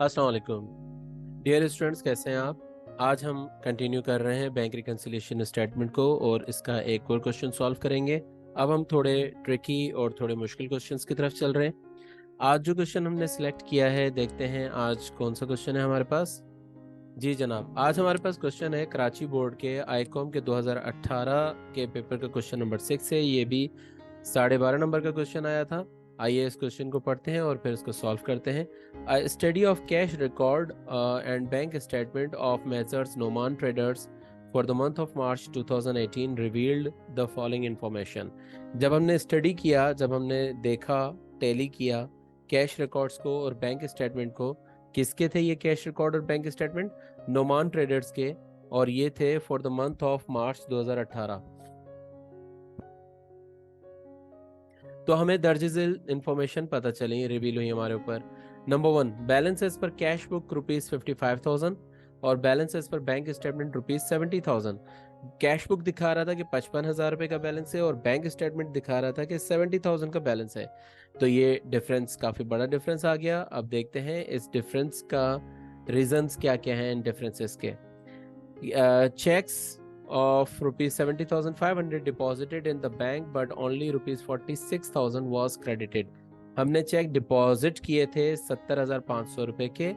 अस्सलाम वालेकुम dear students, कैसे हैं आप। आज हम कंटिन्यू कर रहे हैं बैंक रिकन्सिलिएशन स्टेटमेंट को और इसका एक और क्वेश्चन सॉल्व करेंगे। अब हम थोड़े ट्रिकी और थोड़े मुश्किल क्वेश्चंस की तरफ चल रहे हैं। आज जो क्वेश्चन हमने सिलेक्ट किया है, देखते हैं आज कौन सा क्वेश्चन है हमारे पास। जी जनाब, आज हमारे पास क्वेश्चन है कराची बोर्ड के आईकॉम के 2018 के पेपर का क्वेश्चन नंबर 6 है। ये भी 12.5 नंबर का क्वेश्चन आया था। आइए इस क्वेश्चन को पढ़ते हैं और फिर इसको सॉल्व करते हैं। Study of cash record and bank statement of measures Noman traders for the month of March 2018 revealed the following information. जब हमने स्टडी किया, जब हमने देखा, टैली किया कैश रिकॉर्ड्स को और बैंक स्टेटमेंट को, किसके थे ये कैश रिकॉर्ड और बैंक स्टेटमेंट? नोमान ट्रेडर्स के, और ये थे for the month of March 2018। तो हमें दर्ज झेल इंफॉर्मेशन पता चली, रिवील हुई हमारे ऊपर। Number 1, balance as per cash book ₹55,000 और balance as per bank statement ₹70,000। Cash book दिखा रहा था कि 55,000 रुपये का बैलेंस है और बैंक स्टेटमेंट दिखा रहा था कि 70,000 का बैलेंस है। तो ये डिफरेंस, काफ़ी बड़ा डिफरेंस आ गया। अब देखते हैं इस डिफरेंस का रीजंस क्या क्या हैं इन डिफरेंसेस के। Checks of ₹70,500 deposited in the bank but only ₹46,000 was credited। हमने चेक डिपॉजिट किए थे 70,500 रुपए के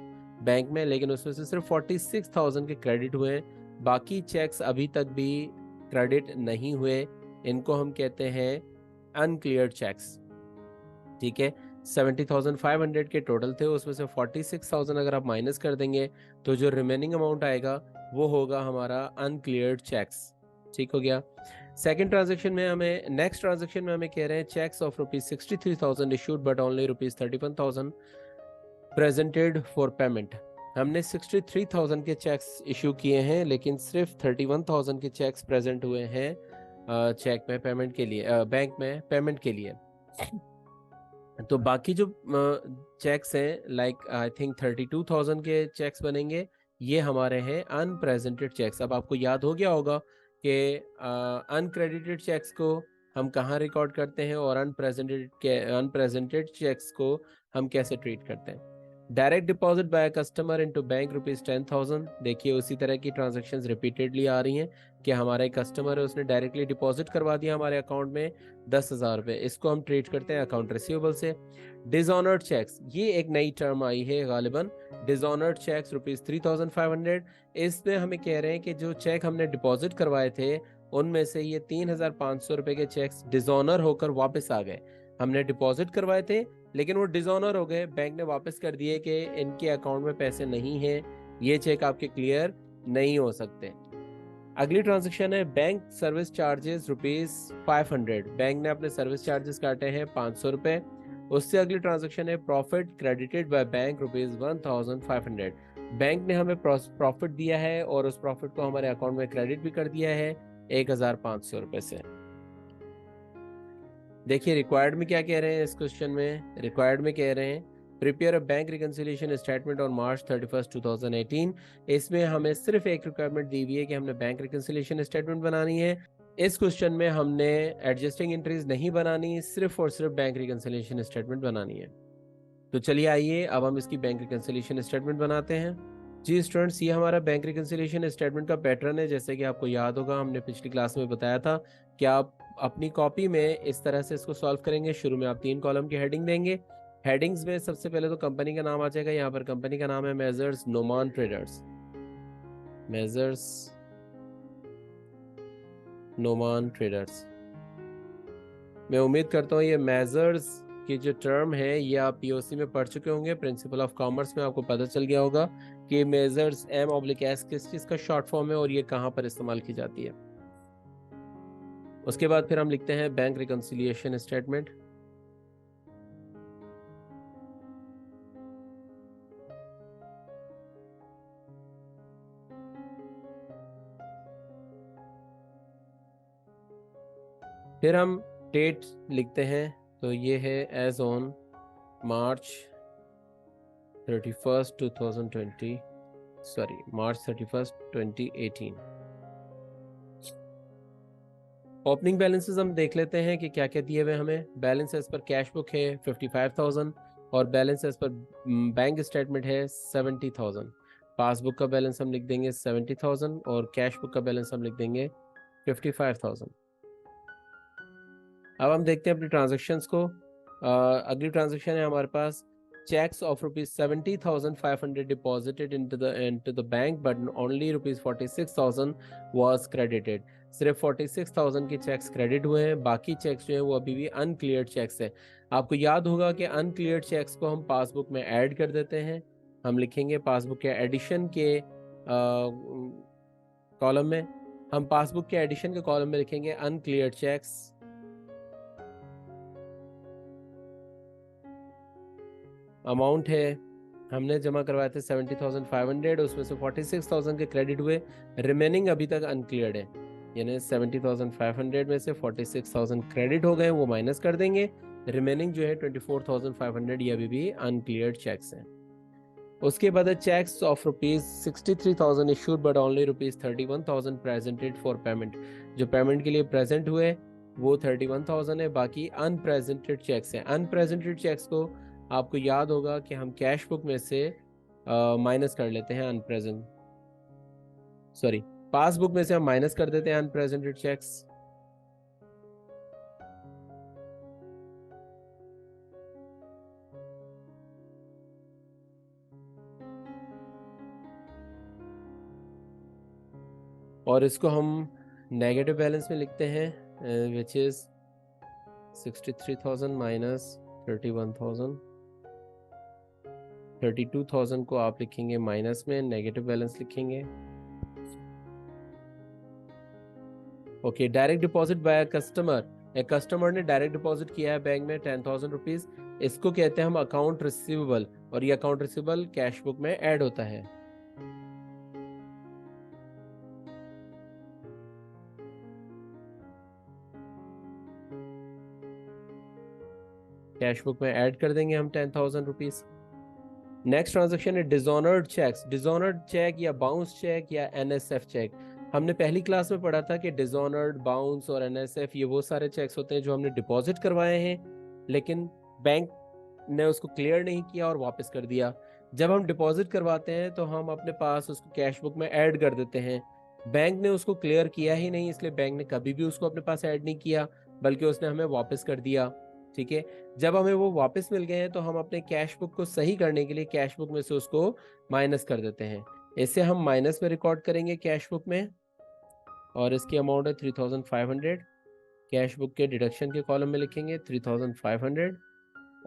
बैंक में, लेकिन उसमें से सिर्फ 46,000 के क्रेडिट हुए। बाकी चेक्स अभी तक भी क्रेडिट नहीं हुए। इनको हम कहते हैं अनक्लियर्ड चेक्स। ठीक है, 70,500 के टोटल थे, उसमें से 46,000 अगर आप माइनस कर देंगे तो जो रिमेनिंग अमाउंट आएगा वो होगा हमारा अनक्लियर्ड चेक्स। ठीक हो गया। सेकंड ट्रांजैक्शन में हमें, नेक्स्ट ट्रांजैक्शन में हमें कह रहे हैं cheques of ₹63,000 issued but only ₹31,000 presented for payment. हमने 63,000 के चेक्स इशू किए हैं, लेकिन सिर्फ 31,000 के चेक्स प्रेजेंट हुए हैं चेक में पेमेंट के लिए, बैंक में पेमेंट के लिए। तो बाकी जो चेक्स हैं, लाइक आई थिंक 32,000 के चेक्स बनेंगे, ये हमारे हैं अनप्रेजेंटेड चेक्स। अब आपको याद हो गया होगा कि अनक्रेडिटेड चेक्स को हम कहाँ रिकॉर्ड करते हैं और अनप्रेजेंटेड चेक्स को हम कैसे ट्रीट करते हैं। Direct deposit by customer into bank ₹10,000। देखिए उसी तरह की ट्रांजैक्शंस रिपीटेडली आ रही हैं कि हमारे कस्टमर है, उसने डायरेक्टली डिपॉजिट करवा दिया हमारे अकाउंट में 10,000 रुपये। इसको हम ट्रीट करते हैं अकाउंट रिसीवेबल से। डिसऑनर्ड चेक्स, ये एक नई टर्म आई है गालिबन। Dishonoured checks ₹3,500। इसमें हमें कह रहे हैं कि जो चेक हमने डिपॉजिट करवाए थे उनमें से ये 3,500 रुपये के चेक्स डिसऑनर होकर वापस आ गए। हमने डिपॉजिट करवाए थे लेकिन वो डिसऑनर हो गए, बैंक ने वापस कर दिए कि इनके अकाउंट में पैसे नहीं हैं, ये चेक आपके क्लियर नहीं हो सकते। अगली ट्रांजैक्शन है बैंक सर्विस चार्जेस ₹500। बैंक ने अपने सर्विस चार्जेस काटे हैं 500 रुपए। उससे अगली ट्रांजैक्शन है profit credited by bank ₹1,500। Bank ने हमें प्रॉफिट दिया है और उस प्रॉफिट को हमारे अकाउंट में क्रेडिट भी कर दिया है 1,500 रुपए से। देखिए रिक्वायर्ड में क्या कह रहे हैं इस क्वेश्चन में। रिक्वायर्ड में कह रहे हैं prepare a bank reconciliation statement on March 31, 2018। इसमें हमें सिर्फ एक रिक्वायरमेंट दी हुई है कि हमने बैंक रिकंसिलिएशन स्टेटमेंट बनानी है। इस क्वेश्चन में हमने एडजस्टिंग एंट्रीज नहीं बनानी, सिर्फ और सिर्फ बैंक रिकंसिलिएशन स्टेटमेंट बनानी है। तो चलिए आइए अब हम इसकी बैंक रिकंसिलिएशन स्टेटमेंट बनाते हैं। जी स्टूडेंट्स, ये हमारा बैंक रिकंसिलिएशन स्टेटमेंट का पैटर्न है। जैसे कि आपको याद होगा, हमने पिछली क्लास में बताया था कि आप अपनी कॉपी में इस तरह से इसको सॉल्व करेंगे। शुरू में आप 3 कॉलम की हेडिंग देंगे। हेडिंग्स में सबसे पहले तो कंपनी का नाम आ जाएगा। यहाँ पर कंपनी का नाम है measures Noman traders. Measures Noman traders. मैं उम्मीद करता हूँ ये मेजर्स की जो टर्म है ये आप पीओसी में पढ़ चुके होंगे। प्रिंसिपल ऑफ कॉमर्स में आपको पता चल गया होगा कि मेजर्स M/S किस चीज़ का शॉर्ट फॉर्म है और ये कहाँ पर इस्तेमाल की जाती है। उसके बाद फिर हम लिखते हैं बैंक रिकंसिलिएशन स्टेटमेंट। फिर हम डेट लिखते हैं, तो ये है as on March 31, 2020, sorry March 31, 2018। Opening balances हम देख लेते हैं कि क्या क्या दिए हुए हमें। Balance as per cash book है 55,000, और balance as per bank statement है 70,000। पासबुक का बैलेंस हम लिख देंगे 70,000 और कैश बुक का बैलेंस हम लिख देंगे 55,000। अब हम देखते हैं अपनी ट्रांजेक्शन्स को। अगली ट्रांजेक्शन है हमारे पास checks of rupees 70,500 deposited into the bank but only rupees 46,000 was credited। सिर्फ 46,000 के चेक्स क्रेडिट हुए हैं, बाकी चेक्स जो हैं वो अभी भी अनक्लियर्ड चेक्स हैं। आपको याद होगा कि अनक्लियर्ड चेक्स को हम पासबुक में ऐड कर देते हैं। हम लिखेंगे पासबुक के एडिशन के कॉलम में, हम पासबुक के एडिशन के कॉलम में लिखेंगे अनक्लियर्ड चेक्स। अमाउंट है हमने जमा करवाए थे 70,500, उसमें से 46,000 के क्रेडिट हुए, रिमेनिंग अभी तक अनक्लियर्ड है, यानी 70,500 में से 46,000 क्रेडिट हो गए, वो माइनस कर देंगे। रिमेनिंग जो है 24,500 ये अभी भी अनक्लियर्ड चेक्स हैं। उसके बाद cheques of rupees 63,000 issued but only rupees 31,000 presented for payment. जो पेमेंट के लिए प्रेजेंट हुए वो 31,000 है, बाकी अनप्रेजेंटेड चेक्स हैं। अनप्रेजेंटेड चेक्स को आपको याद होगा कि हम कैश बुक में से माइनस कर लेते हैं पासबुक में से हम माइनस कर देते हैं अनप्रेजेंटेड चेक्स। और इसको हम नेगेटिव बैलेंस में लिखते हैं विच इज 63,000 माइनस 31,000। 32,000 को आप लिखेंगे माइनस में, नेगेटिव बैलेंस लिखेंगे। Okay, direct deposit by customer, एक कस्टमर ने डायरेक्ट डिपॉजिट किया है बैंक में 10,000 रुपीज, इसको कहते हैं हम अकाउंट रिसीवेबल, और ये अकाउंट रिसीवेबल कैश बुक में ऐड होता है। कैश बुक में ऐड कर देंगे हम 10,000 रुपीज। नेक्स्ट ट्रांजैक्शन है डिसऑनर्ड चेक्स। डिसऑनर्ड चेक या बाउंस चेक या एनएसएफ चेक। हमने पहली क्लास में पढ़ा था कि डिसऑनर्ड, बाउंस और एनएसएफ ये वो सारे चेक्स होते हैं जो हमने डिपॉजिट करवाए हैं लेकिन बैंक ने उसको क्लियर नहीं किया और वापस कर दिया। जब हम डिपॉजिट करवाते हैं तो हम अपने पास उसको कैश बुक में ऐड कर देते हैं। बैंक ने उसको क्लियर किया ही नहीं, इसलिए बैंक ने कभी भी उसको अपने पास ऐड नहीं किया, बल्कि उसने हमें वापस कर दिया। ठीक है, जब हमें वो वापस मिल गए हैं तो हम अपने कैश बुक को सही करने के लिए कैश बुक में से उसको माइनस कर देते हैं। इसे हम माइनस में रिकॉर्ड करेंगे कैश बुक में, और इसकी अमाउंट है 3,500। कैश बुक के डिडक्शन के कॉलम में लिखेंगे 3,500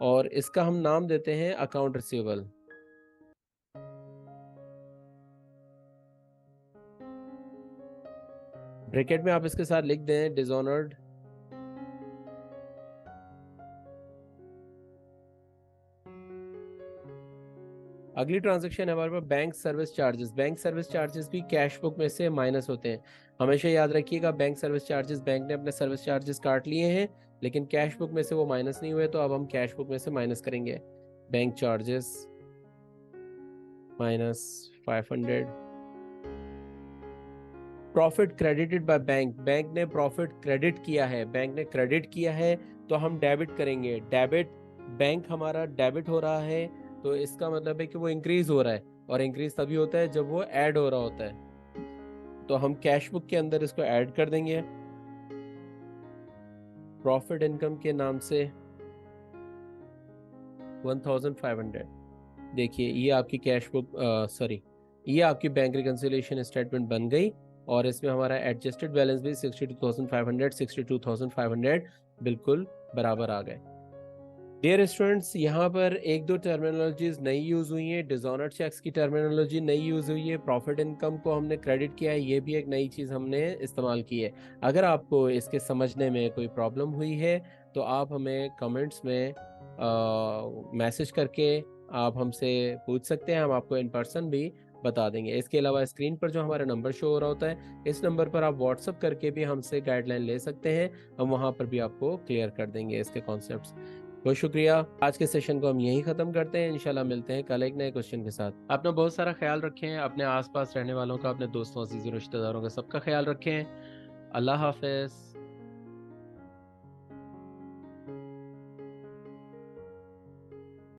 और इसका हम नाम देते हैं अकाउंट रिसीवेबल। ब्रैकेट में आप इसके साथ लिख दें डिसऑनर्ड। अगली ट्रांजैक्शन है हमारे पास bank service charges. Bank service charges भी कैश बुक में से माइनस होते हैं। हमेशा याद रखिएगा, बैंक सर्विस चार्जेस, बैंक ने अपने सर्विस चार्जेस काट लिए हैं लेकिन कैश बुक में से वो माइनस नहीं हुए, तो अब हम कैश बुक में से माइनस करेंगे। Bank charges minus 500। Profit credited by bank, bank ने प्रॉफिट क्रेडिट किया है, बैंक ने क्रेडिट किया है तो हम डेबिट करेंगे। डेबिट, बैंक हमारा डेबिट हो रहा है तो इसका मतलब है कि वो इंक्रीज हो रहा है, और इंक्रीज तभी होता है जब वो ऐड हो रहा होता है। तो हम कैश बुक के अंदर इसको ऐड कर देंगे प्रॉफिट इनकम के नाम से 1,500। देखिए ये आपकी कैश बुक ये आपकी बैंक रिकंसिलिएशन स्टेटमेंट बन गई, और इसमें हमारा एडजस्टेड बैलेंस भी 62,500 62,500 बिल्कुल बराबर आ गए। डियर स्टूडेंट्स, यहाँ पर एक दो टर्मिनोलॉजीज नई यूज हुई हैं। डिसऑनर्ड चेक्स की टर्मिनोलॉजी नई यूज हुई है, प्रॉफिट इनकम को हमने क्रेडिट किया है, ये भी एक नई चीज़ हमने इस्तेमाल की है। अगर आपको इसके समझने में कोई प्रॉब्लम हुई है तो आप हमें कमेंट्स में मैसेज करके आप हमसे पूछ सकते हैं, हम आपको इन पर्सन भी बता देंगे। इसके अलावा स्क्रीन पर जो हमारा नंबर शो हो रहा होता है, इस नंबर पर आप व्हाट्सअप करके भी हमसे गाइडलाइन ले सकते हैं, हम वहाँ पर भी आपको क्लियर कर देंगे इसके कॉन्सेप्ट्स। बहुत शुक्रिया। आज के सेशन को हम यहीं ख़त्म करते हैं, इंशाल्लाह मिलते हैं कल एक नए क्वेश्चन के साथ। अपना बहुत सारा ख्याल रखें, अपने आसपास रहने वालों का, अपने दोस्तों, अजीज़ रिश्तेदारों का, सबका ख्याल रखें। अल्लाह हाफ़िज़।